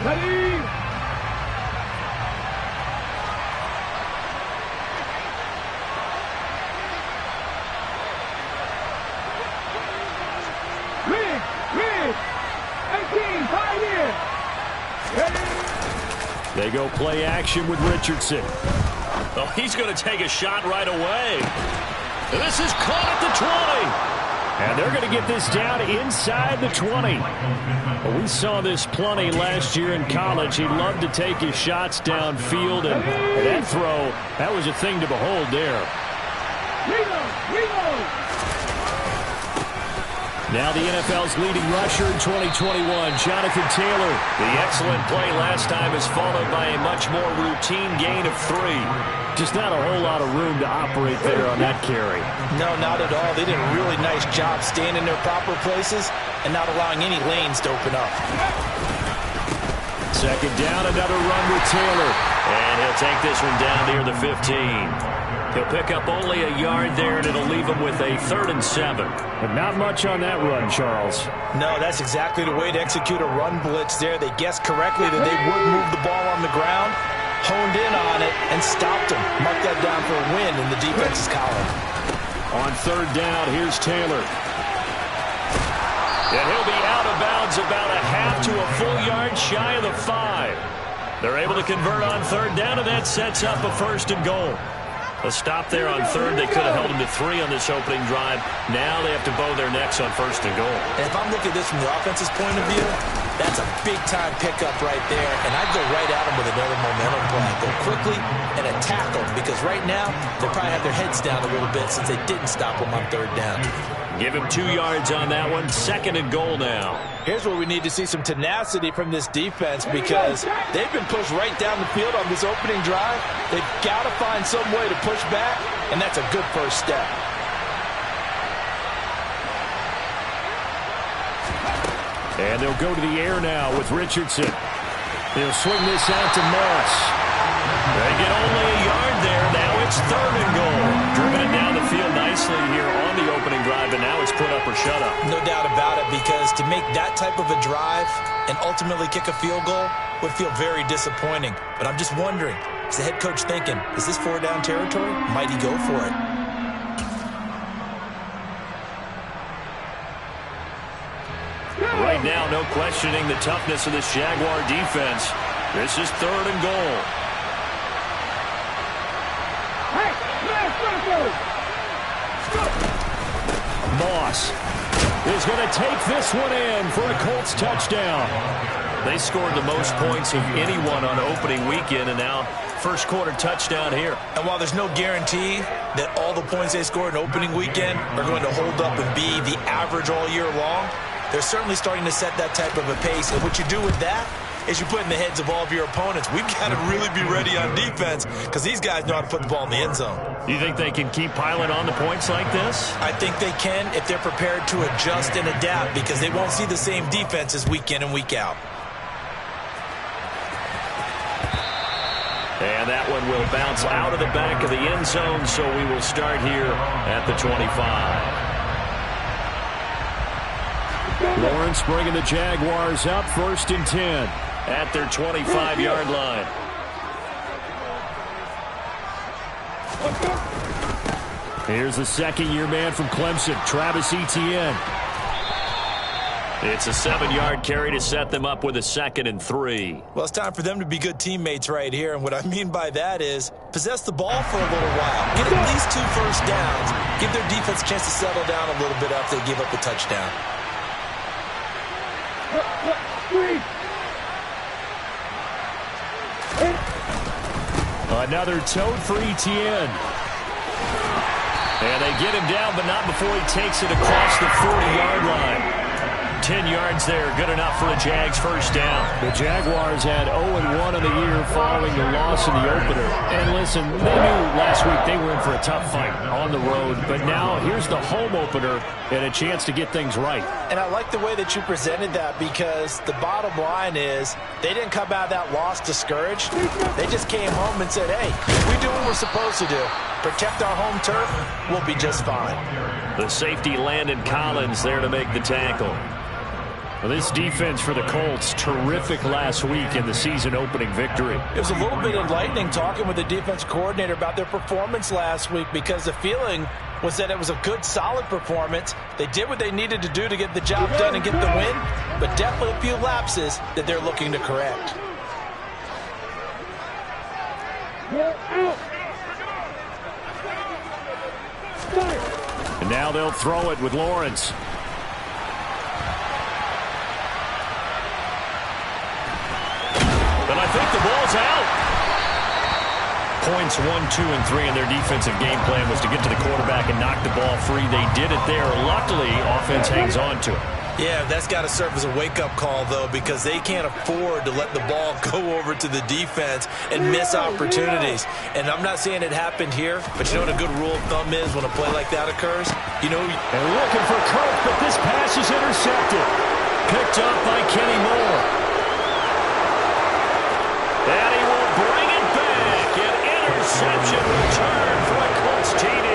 Ready? Rig! 18, 5 in. Ready? They go play action with Richardson. Oh, he's going to take a shot right away. This is caught at the 20. And they're going to get this down inside the 20. Well, we saw this plenty last year in college. He loved to take his shots downfield, and that throw, that was a thing to behold there. Now the NFL's leading rusher in 2021, Jonathan Taylor. The excellent play last time is followed by a much more routine gain of 3. Just not a whole lot of room to operate there on that carry. No, not at all. They did a really nice job staying in their proper places and not allowing any lanes to open up. Second down, another run with Taylor. And he'll take this one down near the 15. He'll pick up only a yard there, and it'll leave him with a 3rd and 7. But not much on that run, Charles. No, that's exactly the way to execute a run blitz there. They guessed correctly that they would move the ball on the ground, honed in on it, and stopped him. Mark that down for a win in the defense's column. On 3rd down, here's Taylor. And he'll be out of bounds about a half to a full yard shy of the 5. They're able to convert on 3rd down, and that sets up a 1st and goal. A stop there on 3rd. They could have held him to 3 on this opening drive. Now they have to bow their necks on 1st and goal. And if I'm looking at this from the offense's point of view, that's a big-time pickup right there. And I'd go right at him with another momentum play. Go quickly and attack them, because right now they probably have their heads down a little bit since they didn't stop him on 3rd down. Give him 2 yards on that one. 2nd and goal now. Here's where we need to see some tenacity from this defense, because they've been pushed right down the field on this opening drive. They've got to find some way to push back, and that's a good first step. And they'll go to the air now with Richardson. They'll swing this out to Moss. They get only a yard there. Now it's 3rd and goal. Driven it down the field nicely here on the opening drive, and now it's put up or shut up. No doubt about it, because to make that type of a drive and ultimately kick a field goal would feel very disappointing. But I'm just wondering, is the head coach thinking, is this 4-down territory? Might he go for it? Right now, no questioning the toughness of this Jaguar defense. This is 3rd and goal. Moss is going to take this one in for a Colts touchdown. They scored the most points of anyone on opening weekend, and now first quarter touchdown here. And while there's no guarantee that all the points they scored in opening weekend are going to hold up and be the average all year long, they're certainly starting to set that type of a pace. And what you do with that is you put in the heads of all of your opponents, we've got to really be ready on defense, because these guys know how to put the ball in the end zone. You think they can keep piling on the points like this? I think they can if they're prepared to adjust and adapt, because they won't see the same defenses week in and week out. And that one will bounce out of the back of the end zone, so we will start here at the 25. Lawrence bringing the Jaguars up, 1st and 10. At their 25-yard line. Here's the 2nd-year man from Clemson, Travis Etienne. It's a 7-yard carry to set them up with a 2nd and 3. Well, it's time for them to be good teammates right here, and what I mean by that is possess the ball for a little while. Get at least 2 first downs. Give their defense a chance to settle down a little bit after they give up the touchdown. Another tote for Etienne. And they get him down, but not before he takes it across the 40-yard line. 10 yards there, good enough for a Jags first down. The Jaguars had 0-1 in the year following the loss in the opener. And listen, they knew last week they were in for a tough fight on the road. But now here's the home opener and a chance to get things right. And I like the way that you presented that, because the bottom line is they didn't come out of that loss discouraged. They just came home and said, hey, we do what we're supposed to do. Protect our home turf, we'll be just fine. The safety Landon Collins there to make the tackle. Well, this defense for the Colts, terrific last week in the season-opening victory. It was a little bit enlightening talking with the defense coordinator about their performance last week, because the feeling was that it was a good, solid performance. They did what they needed to do to get the job done and get the win, but definitely a few lapses that they're looking to correct. And now they'll throw it with Lawrence. But I think the ball's out. Points 1, 2, and 3 in their defensive game plan was to get to the quarterback and knock the ball free. They did it there. Luckily, offense hangs on to it. Yeah, that's got to serve as a wake-up call, though, because they can't afford to let the ball go over to the defense and miss opportunities. And I'm not saying it happened here, but you know what a good rule of thumb is when a play like that occurs? You know, they're looking for Kirk, but this pass is intercepted. Picked up by Kenny Moore. And he will bring it back. An interception return for a Colts TD.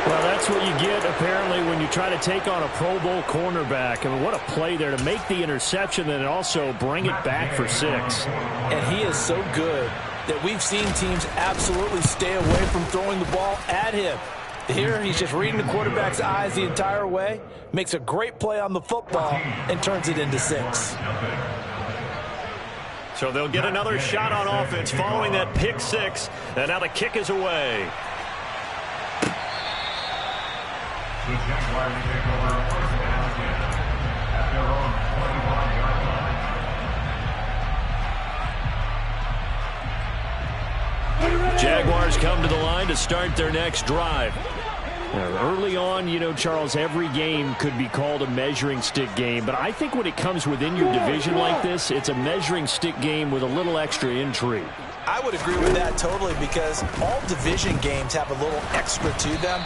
Well, that's what you get, apparently, when you try to take on a Pro Bowl cornerback. I mean, what a play there to make the interception and also bring it back for 6. And he is so good that we've seen teams absolutely stay away from throwing the ball at him. Here, he's just reading the quarterback's eyes the entire way, makes a great play on the football, and turns it into 6. So they'll get another shot on offense following that pick 6, and now the kick is away. The Jaguars take over first down again at their own 21-yard line. Jaguars come to the line to start their next drive. Early on, you know, Charles, every game could be called a measuring stick game, but I think when it comes within your division like this, it's a measuring stick game with a little extra intrigue. I would agree with that totally, because all division games have a little extra to them.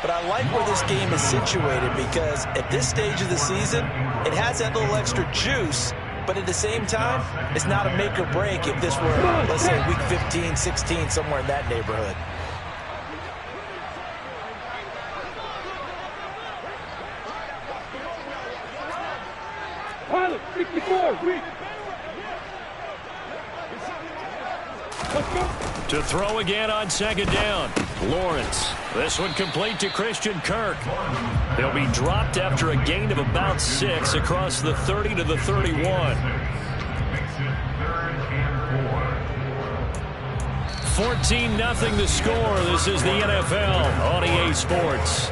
But I like where this game is situated, because at this stage of the season, it has that little extra juice, but at the same time, it's not a make or break if this were, let's say, week 15, 16, somewhere in that neighborhood. Pilot, 64, weak. Let's go. To throw again on second down. Lawrence. This one complete to Christian Kirk. He'll be dropped after a gain of about 6 across the 30 to the 31. 14-0 the score. This is the NFL on EA Sports.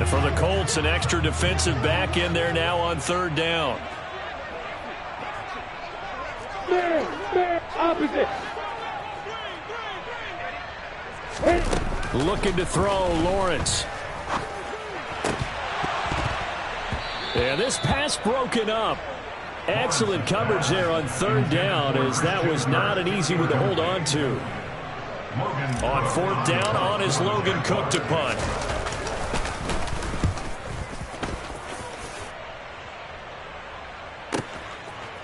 For the Colts, an extra defensive back in there now on third down. Opposite. Looking to throw, Lawrence. Yeah, this pass broken up. Excellent coverage there on third down, as that was not an easy one to hold on to. On fourth down, on is Logan Cook to punt.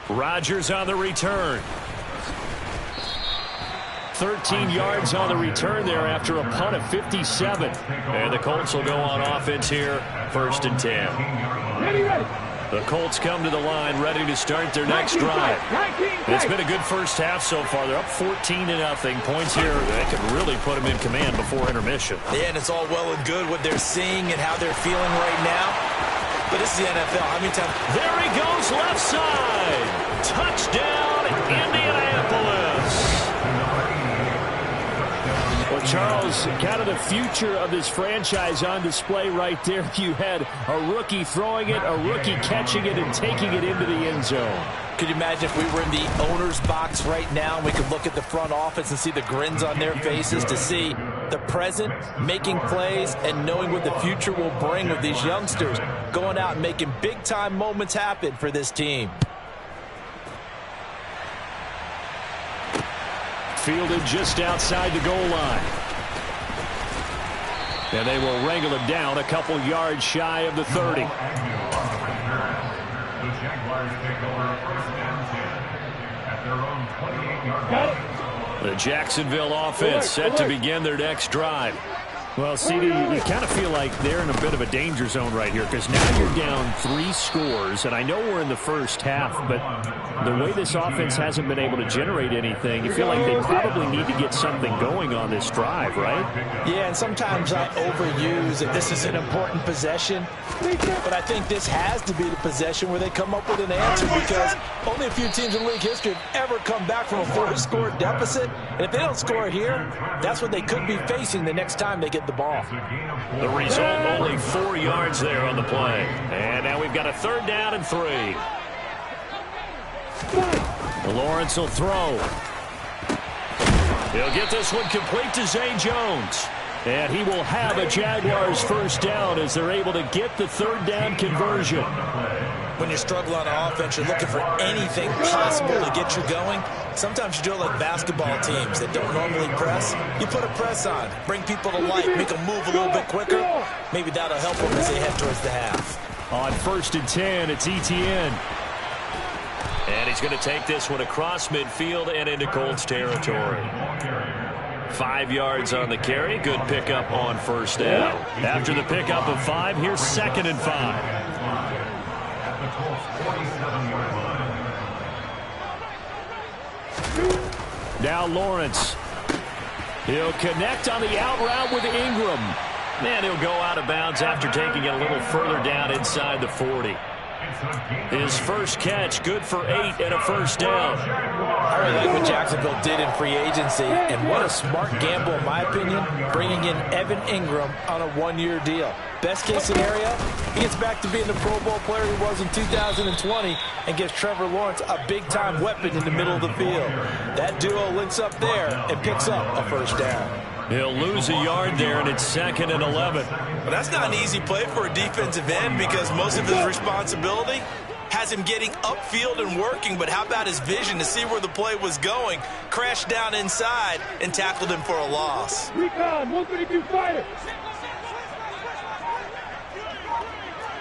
Rodgers on the return. 13 yards on the return there after a punt of 57. And the Colts will go on offense here, 1st and 10. Ready. The Colts come to the line ready to start their next drive. It's been a good first half so far. They're up 14-0. Points here, they can really put them in command before intermission. Yeah, and it's all well and good what they're seeing and how they're feeling right now. But this is the NFL. How many times? There he goes, left side. Touchdown, Indianapolis. Well, Charles, kind of the future of this franchise on display right there. You had a rookie throwing it, a rookie catching it, and taking it into the end zone. Could you imagine if we were in the owner's box right now and we could look at the front office and see the grins on their faces, to see the present making plays and knowing what the future will bring with these youngsters going out and making big-time moments happen for this team. Fielded just outside the goal line. And they will wrangle him down a couple yards shy of the 30. The Jaguars take over 1st and 10 at their own 28-yard line. The Jacksonville offense set to begin their next drive. Well, CD, you kind of feel like they're in a bit of a danger zone right here because now you're down 3 scores, and I know we're in the first half, but the way this offense hasn't been able to generate anything, you feel like they probably need to get something going on this drive, right? Yeah, and sometimes I overuse if this is an important possession, but I think this has to be the possession where they come up with an answer because only a few teams in league history have ever come back from a 4-score deficit, and if they don't score here, that's what they could be facing the next time they get the ball. The result, only 4 yards there on the play. And now we've got a 3rd down and 3. Lawrence will throw. He'll get this one complete to Zay Jones. And he will have a Jaguars 1st down as they're able to get the 3rd down conversion. When you struggle on offense, you're looking for anything possible to get you going. Sometimes you do it like basketball teams that don't normally press. You put a press on, bring people to life, make them move a little bit quicker. Maybe that'll help them as they head towards the half. On 1st and 10, it's Etienne. And he's going to take this one across midfield and into Colts territory. 5 yards on the carry. Good pickup on 1st down. After the pickup of 5, here's 2nd and 5. Now Lawrence. He'll connect on the out route with Ingram. And he'll go out of bounds after taking it a little further down inside the 40. His first catch, good for 8 and a 1st down. I really like what Jacksonville did in free agency, and what a smart gamble, in my opinion, bringing in Evan Ingram on a 1-year deal. Best case scenario, he gets back to being the Pro Bowl player he was in 2020 and gives Trevor Lawrence a big-time weapon in the middle of the field. That duo links up there and picks up a 1st down. He'll lose a yard there, and it's 2nd and 11. Well, that's not an easy play for a defensive end because most of his responsibility has him getting upfield and working, but how about his vision to see where the play was going, crashed down inside, and tackled him for a loss. Recon, 132 fighter.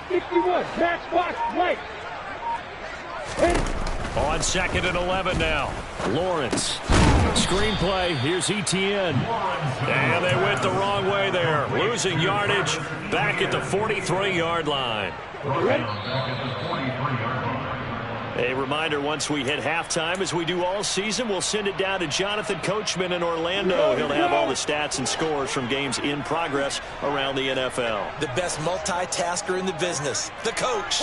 61, match box, right. On 2nd and 11 now. Lawrence. Screenplay. Here's Etienne. And they went the wrong way there. Losing yardage back at the 43-yard line. A reminder, once we hit halftime, as we do all season, we'll send it down to Jonathan Coachman in Orlando. He'll have all the stats and scores from games in progress around the NFL. The best multitasker in the business, the coach.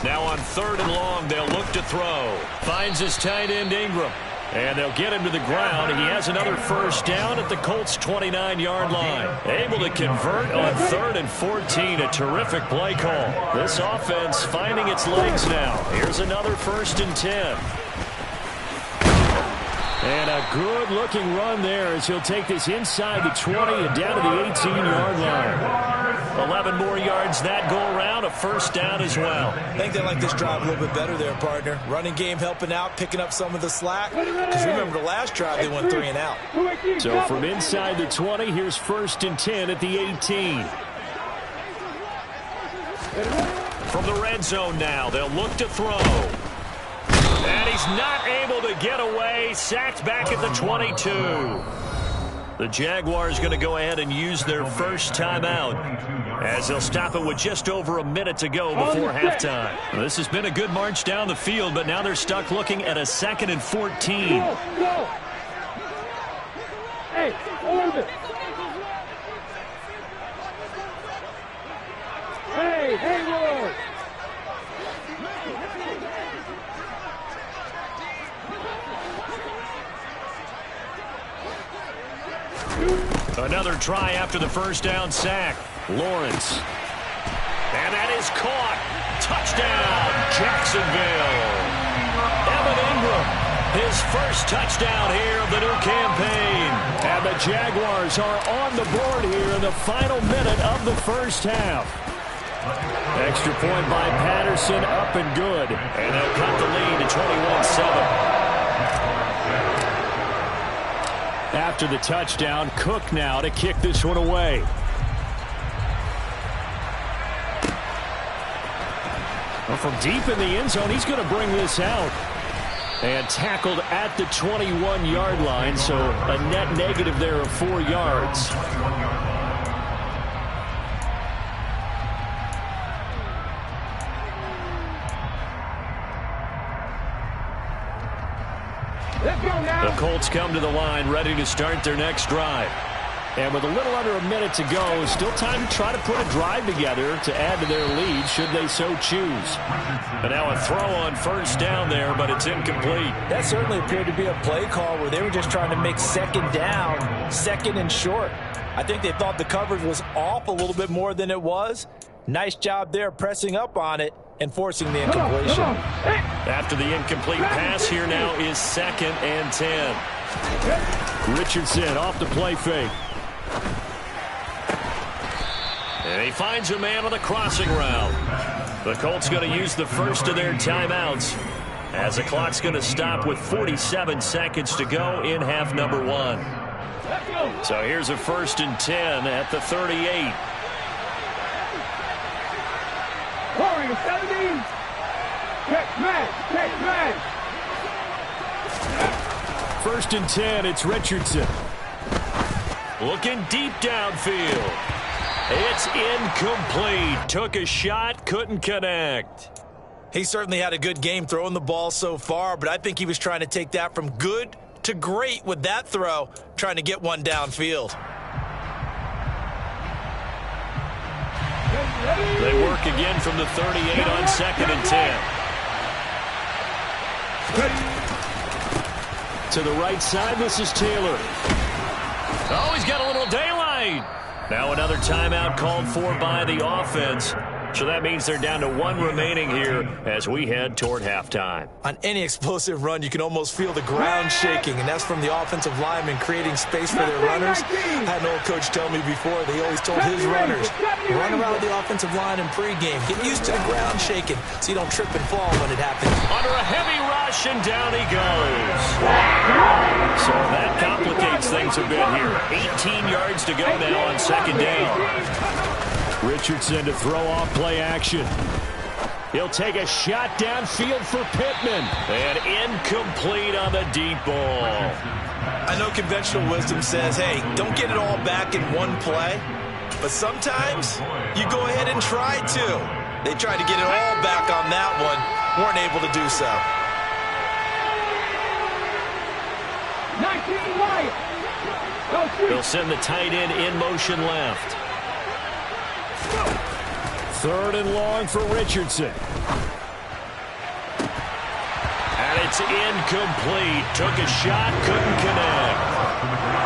Now on 3rd and long, they'll look to throw. Finds his tight end Ingram. And they'll get him to the ground. He has another 1st down at the Colts' 29-yard line. Able to convert on 3rd and 14. A terrific play call. This offense finding its legs now. Here's another 1st and 10. And a good-looking run there as he'll take this inside the 20 and down to the 18-yard line. 11 more yards that go around, a 1st down as well. I think they like this drive a little bit better there, partner. Running game helping out, picking up some of the slack. Because remember the last drive, they went 3 and out. So from inside the 20, here's 1st and 10 at the 18. From the red zone now, they'll look to throw. And he's not able to get away. Sacked back at the 22. The Jaguars going to go ahead and use their first timeout as they'll stop it with just over a minute to go before halftime. This has been a good march down the field, but now they're stuck looking at a 2nd and 14. Go. Hey, hold it. Hey, Lord. Another try after the 1st down sack. Lawrence. And that is caught. Touchdown, Jacksonville. Evan Ingram, his first touchdown here of the new campaign. And the Jaguars are on the board here in the final minute of the 1st half. Extra point by Patterson, up and good. And they'll cut the lead to 21-7. After the touchdown, Cook now to kick this one away. Well, from deep in the end zone, he's going to bring this out. And tackled at the 21-yard line, so a net negative there of 4 yards. The Colts come to the line, ready to start their next drive. And with a little under a minute to go, still time to try to put a drive together to add to their lead should they so choose. And now a throw on first down there, but it's incomplete. That certainly appeared to be a play call where they were just trying to make second down, second and short. I think they thought the coverage was off a little bit more than it was. Nice job there pressing up on it and forcing the incompletion. After the incomplete pass, here now is 2nd and 10. Richardson off the play fake. And he finds a man on the crossing route. The Colts going to use the first of their timeouts as the clock's going to stop with 47 seconds to go in half number 1. So here's a 1st and 10 at the 38. Corey, 17. Catch man. 1st and 10, it's Richardson. Looking deep downfield. It's incomplete. Took a shot, couldn't connect. He certainly had a good game throwing the ball so far, but I think he was trying to take that from good to great with that throw, trying to get one downfield. They work again from the 38 on 2nd and 10. To the right side, this is Taylor. Oh, he's got a little daylight. Now another timeout called for by the offense. So that means they're down to 1 remaining here as we head toward halftime. On any explosive run, you can almost feel the ground shaking, and that's from the offensive linemen creating space for their runners. I had an old coach tell me before, they always told his runners, run around the offensive line in pregame. Get used to the ground shaking so you don't trip and fall when it happens. Under a heavy rush, and down he goes. So that complicates things a bit here. 18 yards to go now on 2nd down. Richardson to throw off play action. He'll take a shot downfield for Pittman. And incomplete on the deep ball. I know conventional wisdom says, hey, don't get it all back in one play. But sometimes you go ahead and try to. They tried to get it all back on that one. Weren't able to do so. 19 right. They'll send the tight end in motion left. 3rd and long for Richardson. And it's incomplete. Took a shot, couldn't connect.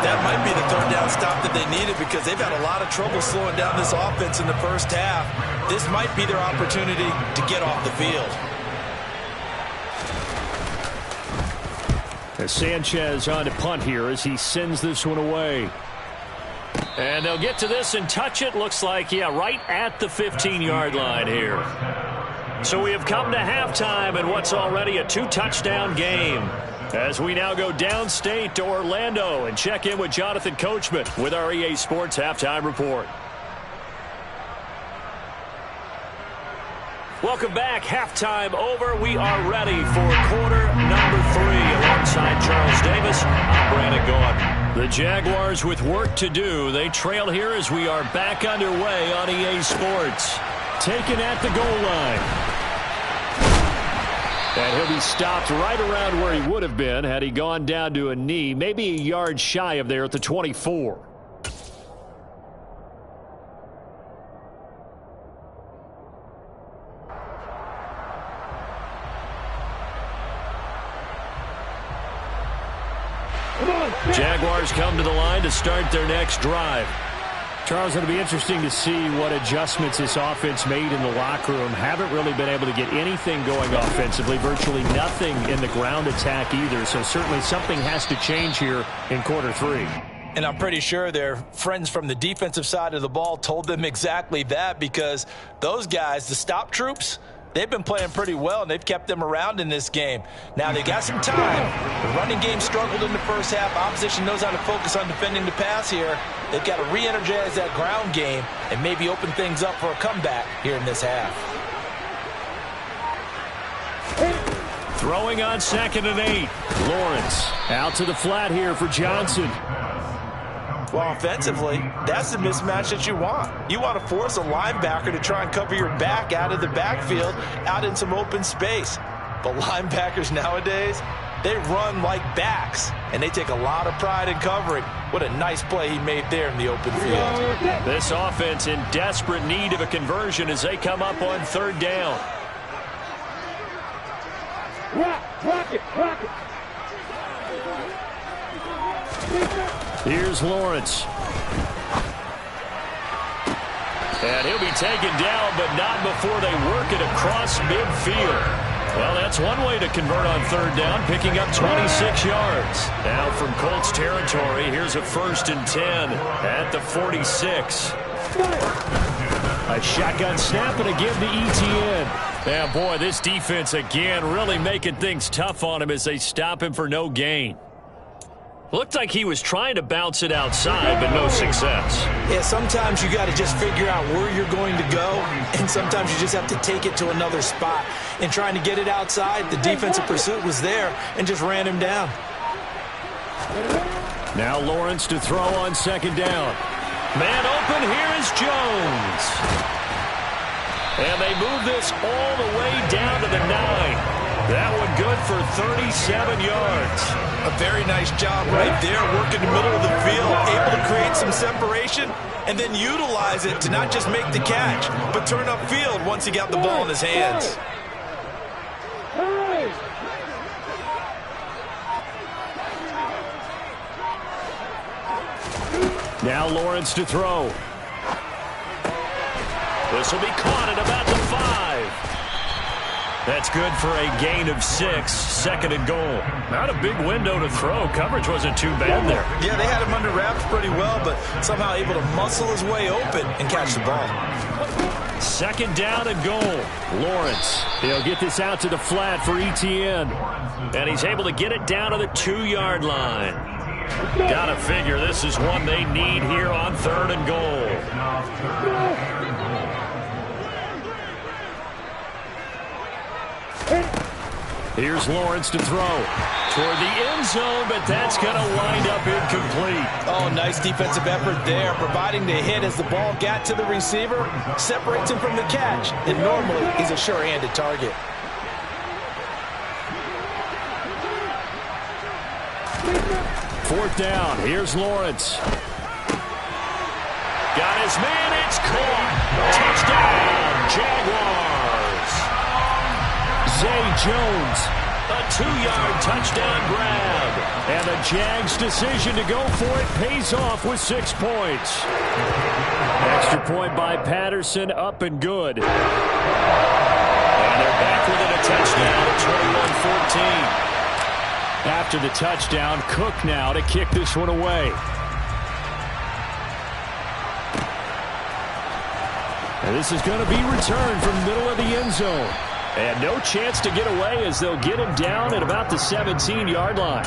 That might be the 3rd down stop that they needed because they've had a lot of trouble slowing down this offense in the first half. This might be their opportunity to get off the field. As Sanchez on to punt here as he sends this one away. And they'll get to this and touch it. Looks like, yeah, right at the 15-yard line here. So we have come to halftime in what's already a 2-touchdown game. As we now go downstate to Orlando and check in with Jonathan Coachman with our EA Sports Halftime Report. Welcome back. Halftime over. We are ready for quarter number 3. Alongside Charles Davis, I'm Brandon Gaudin. The Jaguars with work to do. They trail here as we are back underway on EA Sports. Taken at the goal line. And he'll be stopped right around where he would have been had he gone down to a knee, maybe a yard shy of there at the 24. Jaguars come to the line to start their next drive. Charles, it'll be interesting to see what adjustments this offense made in the locker room. Haven't really been able to get anything going offensively, virtually nothing in the ground attack either. So certainly something has to change here in quarter 3. And I'm pretty sure their friends from the defensive side of the ball told them exactly that because those guys, the stop troops, they've been playing pretty well, and they've kept them around in this game. Now, they got some time. The running game struggled in the first half. Opposition knows how to focus on defending the pass here. They've got to re-energize that ground game and maybe open things up for a comeback here in this half. Throwing on 2nd and 8. Lawrence out to the flat here for Johnson. Well, offensively, that's the mismatch that you want. You want to force a linebacker to try and cover your back out of the backfield, out in some open space. But linebackers nowadays, they run like backs, and they take a lot of pride in covering. What a nice play he made there in the open field. This offense in desperate need of a conversion as they come up on 3rd down. Rock it. Here's Lawrence. And he'll be taken down, but not before they work it across midfield. Well, that's one way to convert on 3rd down, picking up 26 yards. Now from Colts territory, here's a 1st and 10 at the 46. A shotgun snap and a give to Etienne. Yeah, boy, this defense again really making things tough on him as they stop him for no gain. Looked like he was trying to bounce it outside, but no success. Yeah, sometimes you got to just figure out where you're going to go, and sometimes you just have to take it to another spot. And trying to get it outside, the defensive pursuit was there and just ran him down. Now Lawrence to throw on 2nd down. Man open, here is Jones. And they move this all the way down to the 9. That one good for 37 yards. A very nice job right there, working the middle of the field, able to create some separation, and then utilize it to not just make the catch, but turn upfield once he got the ball in his hands. Now Lawrence to throw. This will be caught at about the 5. That's good for a gain of 6, 2nd and goal. Not a big window to throw. Coverage wasn't too bad there. Yeah, they had him under wraps pretty well, but somehow able to muscle his way open and catch the ball. 2nd down and goal. Lawrence, he'll get this out to the flat for Etienne. And he's able to get it down to the 2-yard line. Gotta figure this is one they need here on 3rd and goal. Here's Lawrence to throw toward the end zone, but that's going to wind up incomplete. Oh, nice defensive effort there, providing the hit as the ball got to the receiver, separates him from the catch, and normally he's a sure-handed target. Fourth down, here's Lawrence. Got his man, it's caught. Touchdown, Jaguars. Zay Jones, a 2-yard touchdown grab. And the Jags' decision to go for it pays off with 6 points. Extra point by Patterson, up and good. And they're back within a touchdown at 21-14. After the touchdown, Cook now to kick this one away. And this is going to be returned from the middle of the end zone. And no chance to get away as they'll get him down at about the 17-yard line.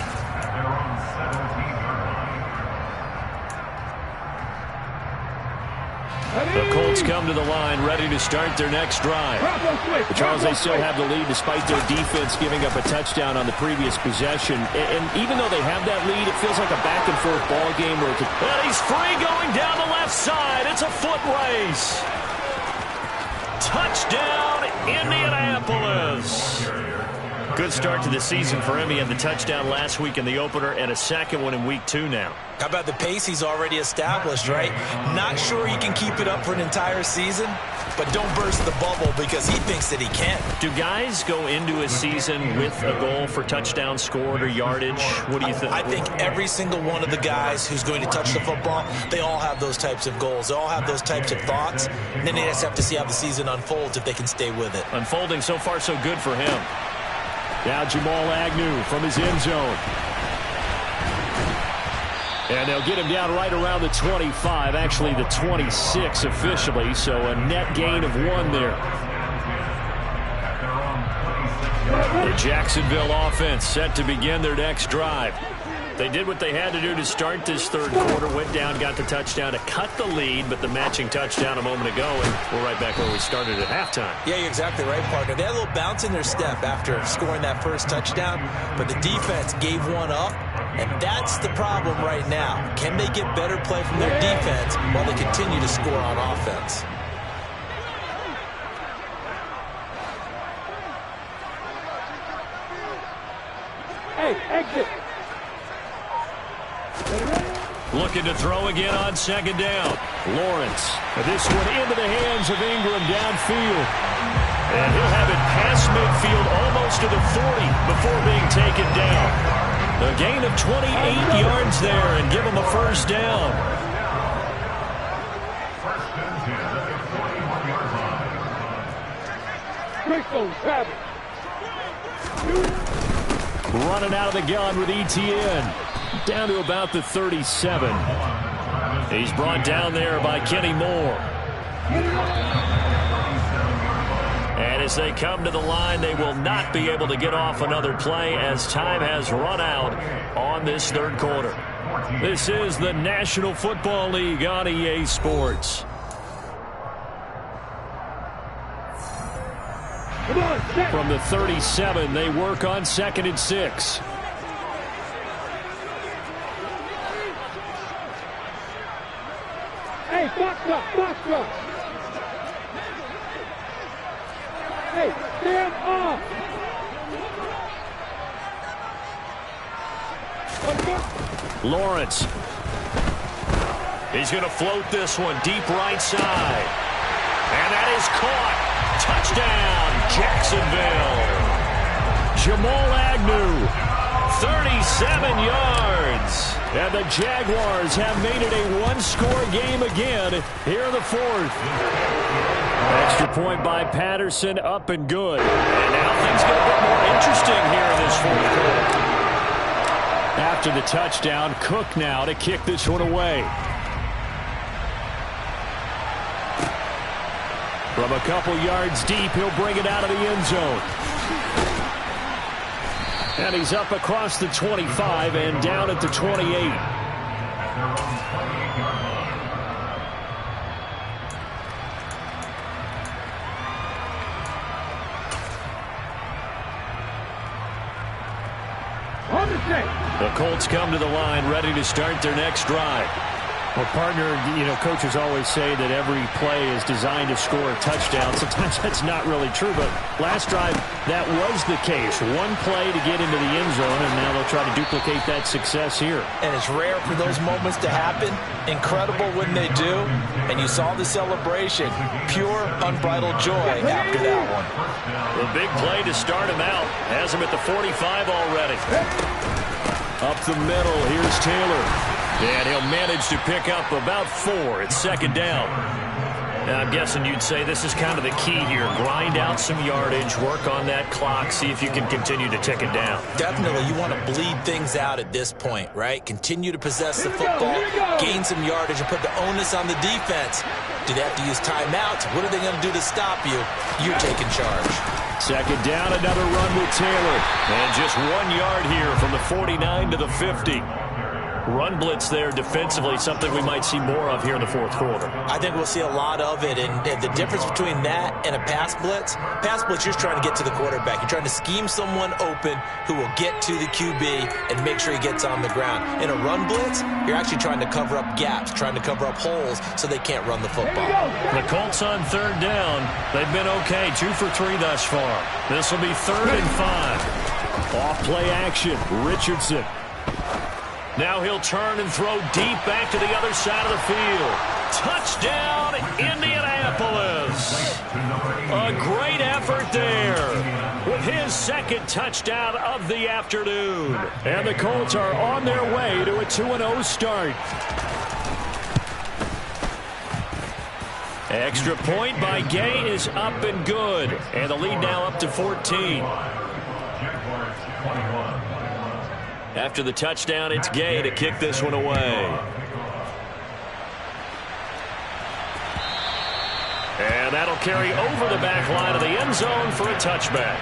The Colts come to the line ready to start their next drive. But Charles, they still have the lead despite their defense giving up a touchdown on the previous possession. And even though they have that lead, it feels like a back-and-forth ball game. And he's free going down the left side. It's a foot race. Touchdown, Indianapolis. Good start to the season for him. He had the touchdown last week in the opener and a second one in week 2 now. How about the pace he's already established, right? Not sure he can keep it up for an entire season, but don't burst the bubble because he thinks that he can. Do guys go into a season with a goal for touchdown scored or yardage? What do you think? I think every single one of the guys who's going to touch the football, they all have those types of goals. They all have those types of thoughts. And then they just have to see how the season unfolds if they can stay with it. Unfolding so far so good for him. Now Jamal Agnew from his end zone. And they'll get him down right around the 25, actually the 26 officially, so a net gain of 1 there. The Jacksonville offense set to begin their next drive. They did what they had to do to start this third quarter, went down, got the touchdown to cut the lead, but the matching touchdown a moment ago, and we're right back where we started at halftime. Yeah, you're exactly right, partner. They had a little bounce in their step after scoring that first touchdown, but the defense gave one up, and that's the problem right now. Can they get better play from their defense while they continue to score on offense? Hey, exit. Looking to throw again on second down. Lawrence. This one into the hands of Ingram downfield. And he'll have it past midfield almost to the 40 before being taken down. A gain of 28 yards there and give him a first down. Running out of the gun with ETN. Down to about the 37. He's brought down there by Kenny Moore. And as they come to the line, they will not be able to get off another play as time has run out on this third quarter. This is the National Football League on EA Sports. From the 37, they work on 2nd and 6. Hey, box up, box up. Hey, stand off. Lawrence. He's going to float this one deep right side. And that is caught. Touchdown, Jacksonville. Jamal Agnew, 37 yards. And the Jaguars have made it a one-score game again here in the fourth. Extra point by Patterson, up and good. And now things get a bit more interesting here in this fourth quarter. After the touchdown, Cook now to kick this one away. From a couple yards deep, he'll bring it out of the end zone. And he's up across the 25 and down at the 28. The Colts come to the line ready to start their next drive. Well, partner, coaches always say that every play is designed to score a touchdown. Sometimes that's not really true, but last drive, that was the case. One play to get into the end zone, and now they'll try to duplicate that success here. And it's rare for those moments to happen. Incredible when they do. And you saw the celebration. Pure, unbridled joy after that one. The big play to start him out. Has him at the 45 already. Up the middle, here's Taylor. And he'll manage to pick up about 4 at second down. Now, I'm guessing you'd say this is kind of the key here. Grind out some yardage, work on that clock, see if you can continue to tick it down. Definitely, you want to bleed things out at this point, right? Continue to possess the football, gain some yardage, and put the onus on the defense. Do they have to use timeouts? What are they going to do to stop you? You're taking charge. Second down, another run with Taylor. And just 1 yard here from the 49 to the 50. Run blitz there defensively, something we might see more of here in the fourth quarter. I think we'll see a lot of it, and the difference between that and a pass blitz, you're trying to get to the quarterback. You're trying to scheme someone open who will get to the QB and make sure he gets on the ground. In a run blitz, you're actually trying to cover up gaps, trying to cover up holes so they can't run the football. The Colts on third down. They've been okay, 2 for 3 thus far. This will be 3rd and 5. Off play action, Richardson. Now he'll turn and throw deep back to the other side of the field. Touchdown, Indianapolis. A great effort there with his second touchdown of the afternoon. And the Colts are on their way to a 2-0 start. Extra point by Gay is up and good. And the lead now up to 14. After the touchdown, it's Gay to kick this one away. And that'll carry over the back line of the end zone for a touchback.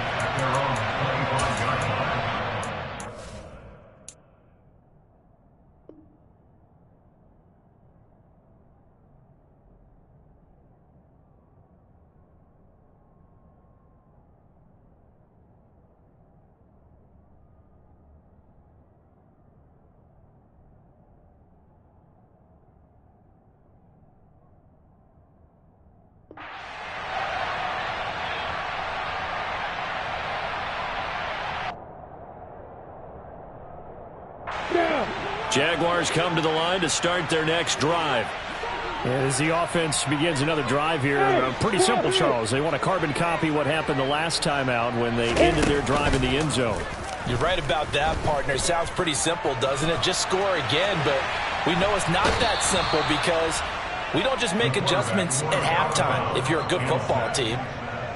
Jaguars come to the line to start their next drive. As the offense begins another drive here, pretty simple, Charles. They want to carbon copy what happened the last time out when they ended their drive in the end zone. You're right about that, partner. It sounds pretty simple, doesn't it? Just score again, but we know it's not that simple because we don't just make adjustments at halftime if you're a good football team.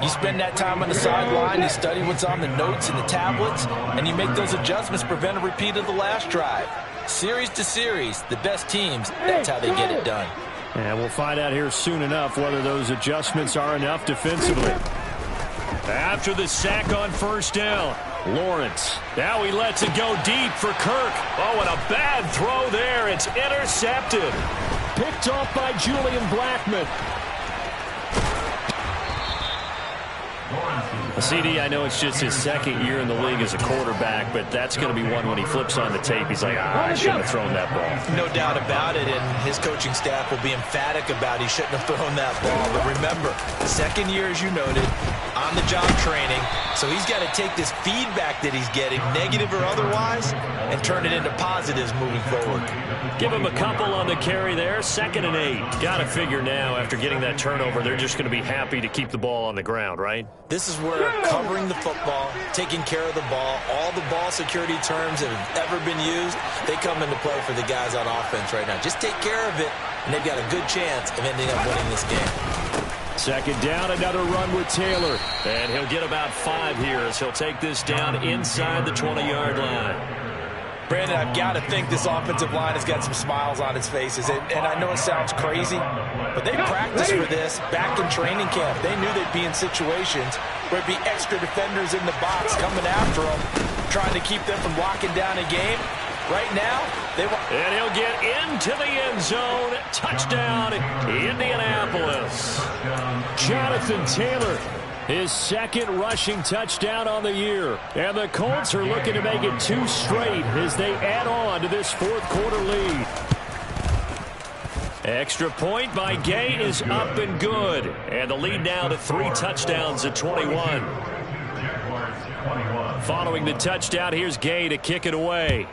You spend that time on the sideline, you study what's on the notes and the tablets, and you make those adjustments to prevent a repeat of the last drive. Series to series, the best teams, that's how they get it done. And we'll find out here soon enough whether those adjustments are enough defensively. After the sack on first down, Lawrence. Now he lets it go deep for Kirk. Oh, and a bad throw there. It's intercepted. Picked off by Julian Blackmon. CD, I know it's just his second year in the league as a quarterback, but that's going to be one when he flips on the tape. He's like, I shouldn't have thrown that ball. No doubt about it, and his coaching staff will be emphatic about he shouldn't have thrown that ball. But remember, second year, as you noted, on-the-job training, so he's got to take this feedback that he's getting, negative or otherwise, and turn it into positives moving forward. Give him a couple on the carry there, 2nd and 8. Got to figure now, after getting that turnover, they're just going to be happy to keep the ball on the ground, right? This is where covering the football, taking care of the ball, all the ball security terms that have ever been used, they come into play for the guys on offense right now. Just take care of it, and they've got a good chance of ending up winning this game. 2nd down, another run with Taylor. And he'll get about 5 here as he'll take this down inside the 20-yard line. Brandon, I've got to think this offensive line has got some smiles on its faces. And I know it sounds crazy, but they practiced for this back in training camp. They knew they'd be in situations where it'd be extra defenders in the box coming after them, trying to keep them from locking down a game. Right now, they want... And he'll get into the end zone. Touchdown, Indianapolis. Jonathan Taylor, his 2nd rushing touchdown on the year. And the Colts are looking to make it 2 straight as they add on to this 4th quarter lead. Extra point by Gay is up and good. And the lead now to 3 touchdowns at 21. Following the touchdown, here's Gay to kick it away.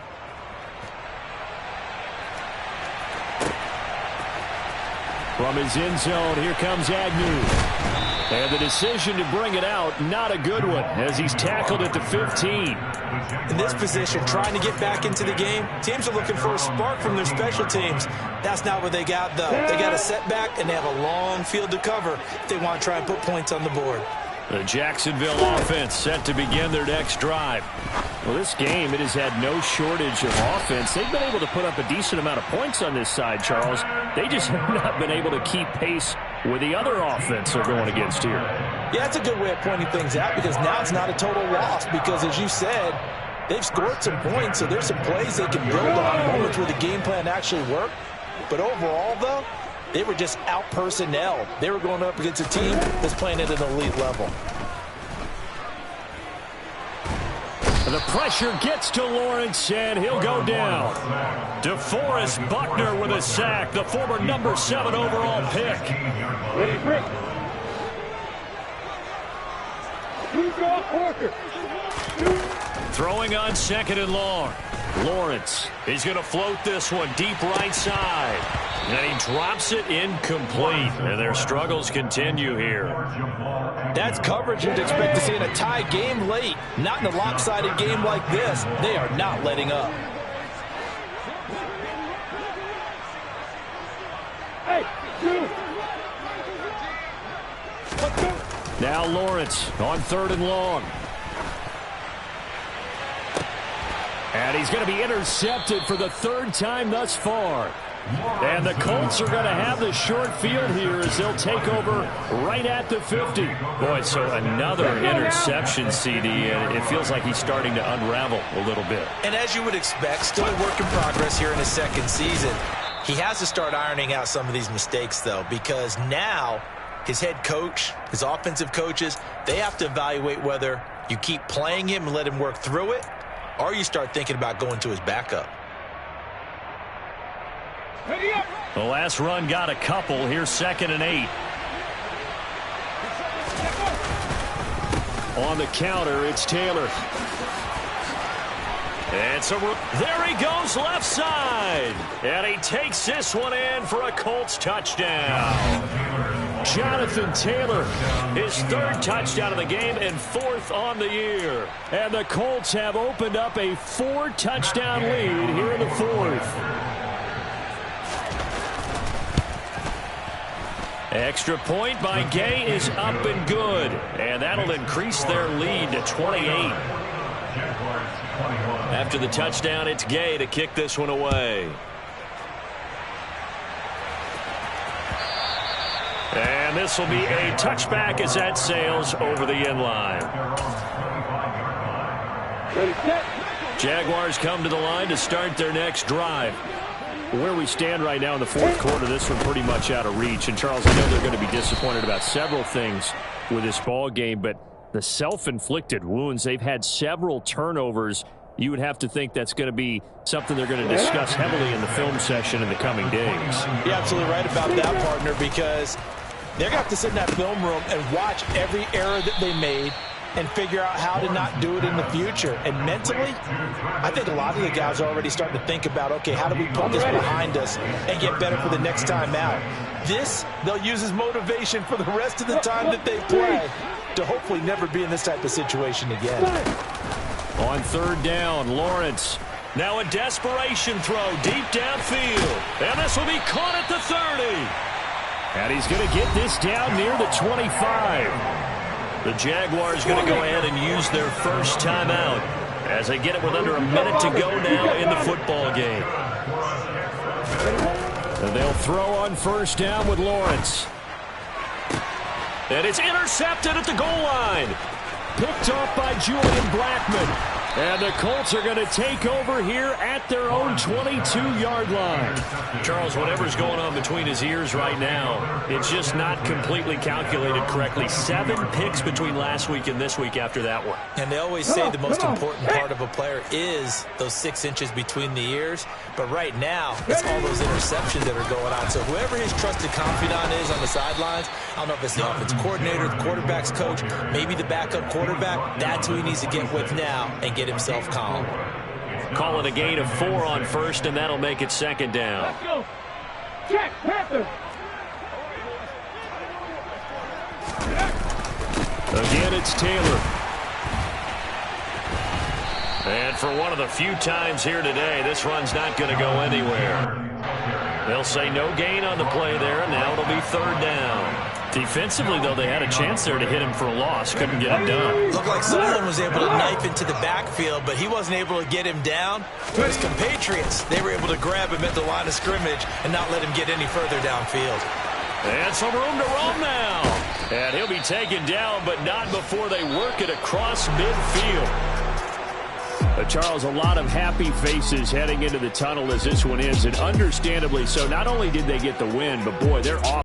From his end zone, here comes Agnew. And the decision to bring it out, not a good one, as he's tackled at the 15. In this position, trying to get back into the game, teams are looking for a spark from their special teams. That's not what they got, though. They got a setback, and they have a long field to cover if they want to try and put points on the board. The Jacksonville offense set to begin their next drive. Well, this game, it has had no shortage of offense. They've been able to put up a decent amount of points on this side, Charles. They just have not been able to keep pace with the other offense they're going against here. Yeah, that's a good way of pointing things out because now it's not a total loss because, as you said, they've scored some points, so there's some plays they can build on, moments where the game plan actually worked. But overall, though, they were just out-personnel. They were going up against a team that's playing at an elite level. The pressure gets to Lawrence, and he'll go down. DeForest Buckner with a sack, the former number 7 overall pick. Throwing on 2nd and long. Lawrence, he's going to float this one deep right side. And he drops it incomplete. And their struggles continue here. That's coverage you'd expect to see in a tie game late. Not in a lopsided game like this. They are not letting up. Now Lawrence on 3rd and long. And he's going to be intercepted for the 3rd time thus far. And the Colts are going to have the short field here as they'll take over right at the 50. Boy, so another interception, CD, and it feels like he's starting to unravel a little bit. And as you would expect, still a work in progress here in his 2nd season. He has to start ironing out some of these mistakes, though, because now his head coach, his offensive coaches, they have to evaluate whether you keep playing him and let him work through it, or you start thinking about going to his backup. The last run got a couple. Here's 2nd and 8. On the counter, it's Taylor. And so there he goes left side. And he takes this one in for a Colts touchdown. Jonathan Taylor, his third touchdown of the game and fourth on the year. And the Colts have opened up a 4-touchdown lead here in the fourth. Extra point by Gay is up and good. And that'll increase their lead to 28. After the touchdown, it's Gay to kick this one away. And this will be a touchback as that sails over the end line. Jaguars come to the line to start their next drive. Where we stand right now in the fourth quarter, this one pretty much out of reach. And, Charles, I know they're going to be disappointed about several things with this ball game, but the self-inflicted wounds, they've had several turnovers. You would have to think that's going to be something they're going to discuss heavily in the film session in the coming days. You're absolutely right about that, partner, because they're going to have to sit in that film room and watch every error that they made and figure out how to not do it in the future. And mentally, I think a lot of the guys are already starting to think about, okay, how do we put this behind us and get better for the next time out? This, they'll use as motivation for the rest of the time that they play to hopefully never be in this type of situation again. On third down, Lawrence. Now a desperation throw deep downfield. And this will be caught at the 30. And he's going to get this down near the 25. The Jaguars going to go ahead and use their first timeout as they get it with under a minute to go now in the football game. And they'll throw on first down with Lawrence. And it's intercepted at the goal line. Picked off by Julian Blackmon. And the Colts are going to take over here at their own 22-yard line. Charles, whatever's going on between his ears right now, it's just not completely calculated correctly. 7 picks between last week and this week after that one. And they always say the most important part of a player is those 6 inches between the ears. But right now, it's all those interceptions that are going on. So whoever his trusted confidant is on the sidelines, I don't know if it's the offense coordinator, the quarterback's coach, maybe the backup quarterback, that's who he needs to get with now and get himself calm. Call it a gain of 4 on first, and that'll make it second down. Let's go. Check, Panther. Again, it's Taylor. And for one of the few times here today, this run's not going to go anywhere. They'll say no gain on the play there, and now it'll be third down. Defensively, though, they had a chance there to hit him for a loss. Couldn't get it done. Looked like someone was able to knife into the backfield, but he wasn't able to get him down. But his compatriots, they were able to grab him at the line of scrimmage and not let him get any further downfield. And some room to roam now. And he'll be taken down, but not before they work it across midfield. Charles, a lot of happy faces heading into the tunnel as this one ends, and understandably so. Not only did they get the win, but boy, they're off.